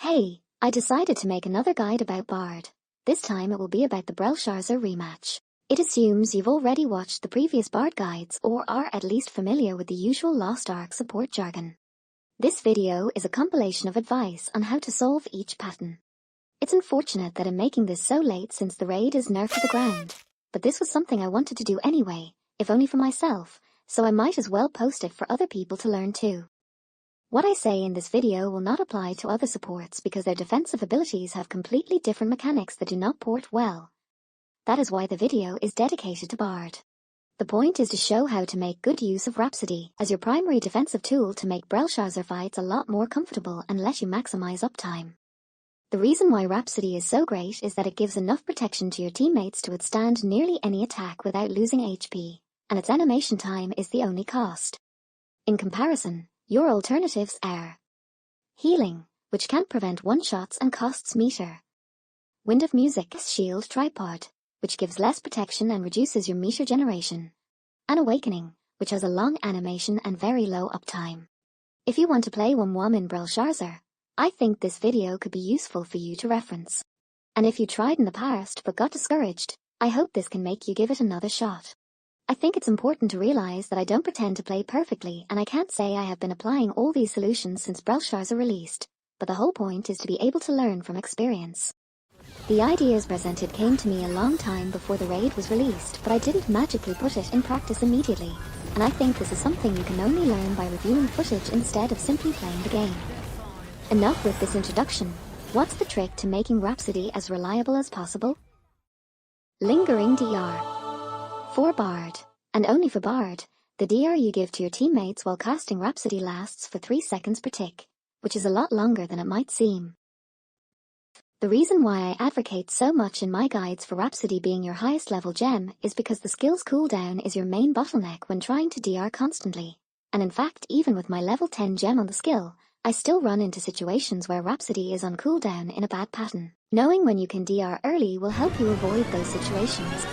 Hey, I decided to make another guide about Bard. This time it will be about the Brelshaza rematch. It assumes you've already watched the previous Bard guides or are at least familiar with the usual Lost Ark support jargon. This video is a compilation of advice on how to solve each pattern. It's unfortunate that I'm making this so late since the raid is nerfed to the ground, but this was something I wanted to do anyway, if only for myself, so I might as well post it for other people to learn too. What I say in this video will not apply to other supports because their defensive abilities have completely different mechanics that do not port well. That is why the video is dedicated to Bard. The point is to show how to make good use of Rhapsody as your primary defensive tool to make Brelshaza fights a lot more comfortable and let you maximize uptime. The reason why Rhapsody is so great is that it gives enough protection to your teammates to withstand nearly any attack without losing HP, and its animation time is the only cost. In comparison, your alternatives are Healing, which can prevent one-shots and costs meter. Wind of Music Shield Tripod, which gives less protection and reduces your meter generation. And Awakening, which has a long animation and very low uptime. If you want to play Wom in Brelshaza, I think this video could be useful for you to reference. And if you tried in the past but got discouraged, I hope this can make you give it another shot. I think it's important to realize that I don't pretend to play perfectly and I can't say I have been applying all these solutions since Brelshaza released, but the whole point is to be able to learn from experience. The ideas presented came to me a long time before the raid was released, but I didn't magically put it in practice immediately, and I think this is something you can only learn by reviewing footage instead of simply playing the game. Enough with this introduction. What's the trick to making Rhapsody as reliable as possible? Lingering DR. For Bard, and only for Bard, the DR you give to your teammates while casting Rhapsody lasts for 3 seconds per tick, which is a lot longer than it might seem. The reason why I advocate so much in my guides for Rhapsody being your highest level gem is because the skill's cooldown is your main bottleneck when trying to DR constantly, and in fact even with my level 10 gem on the skill, I still run into situations where Rhapsody is on cooldown in a bad pattern. Knowing when you can DR early will help you avoid those situations.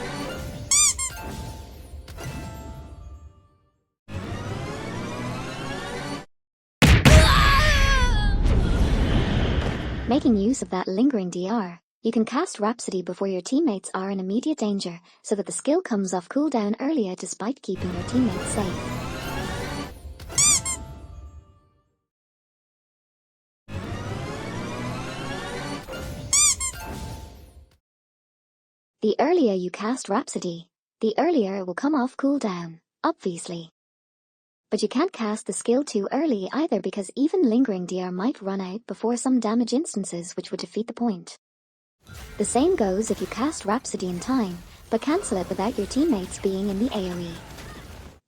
Making use of that lingering DR, you can cast Rhapsody before your teammates are in immediate danger, so that the skill comes off cooldown earlier despite keeping your teammates safe. The earlier you cast Rhapsody, the earlier it will come off cooldown, obviously. But you can't cast the skill too early either because even lingering DR might run out before some damage instances which would defeat the point. The same goes if you cast Rhapsody in time, but cancel it without your teammates being in the AoE.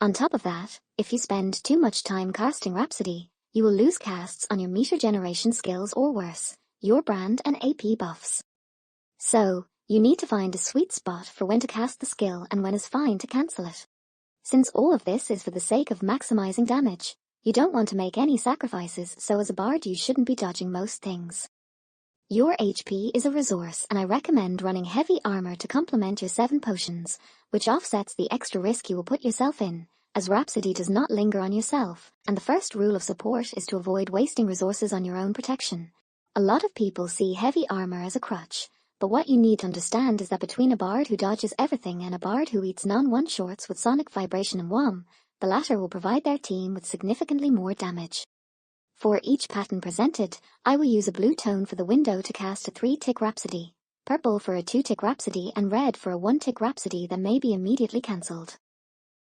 On top of that, if you spend too much time casting Rhapsody, you will lose casts on your meter generation skills or worse, your brand and AP buffs. So, you need to find a sweet spot for when to cast the skill and when is fine to cancel it. Since all of this is for the sake of maximizing damage, you don't want to make any sacrifices, so as a bard you shouldn't be dodging most things. Your HP is a resource and I recommend running heavy armor to complement your 7 potions, which offsets the extra risk you will put yourself in, as Rhapsody does not linger on yourself, and the first rule of support is to avoid wasting resources on your own protection. A lot of people see heavy armor as a crutch, but what you need to understand is that between a bard who dodges everything and a bard who eats non-one-shots with sonic vibration and whom, the latter will provide their team with significantly more damage. For each pattern presented, I will use a blue tone for the window to cast a 3-tick Rhapsody, purple for a 2-tick Rhapsody and red for a 1-tick Rhapsody that may be immediately cancelled.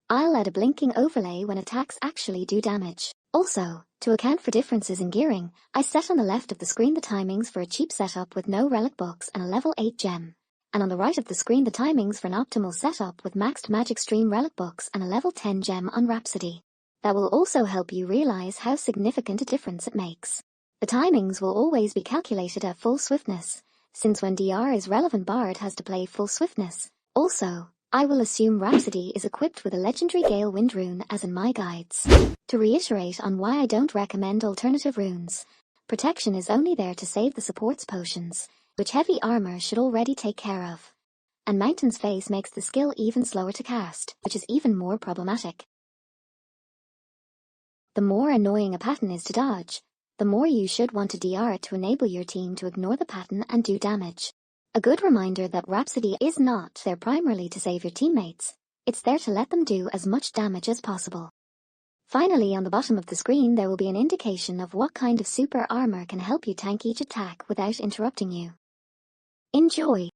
I'll add a blinking overlay when attacks actually do damage. Also, to account for differences in gearing, I set on the left of the screen the timings for a cheap setup with no relic books and a level 8 gem, and on the right of the screen the timings for an optimal setup with maxed magic stream relic books and a level 10 gem on Rhapsody. That will also help you realize how significant a difference it makes. The timings will always be calculated at full swiftness, since when DR is relevant bard has to play full swiftness. Also, I will assume Rhapsody is equipped with a legendary Gale Wind rune as in my guides. To reiterate on why I don't recommend alternative runes, protection is only there to save the support's potions, which heavy armor should already take care of. And Mountain's Face makes the skill even slower to cast, which is even more problematic. The more annoying a pattern is to dodge, the more you should want to DR it to enable your team to ignore the pattern and do damage. A good reminder that Rhapsody is not there primarily to save your teammates. It's there to let them do as much damage as possible. Finally, on the bottom of the screen there will be an indication of what kind of super armor can help you tank each attack without interrupting you. Enjoy!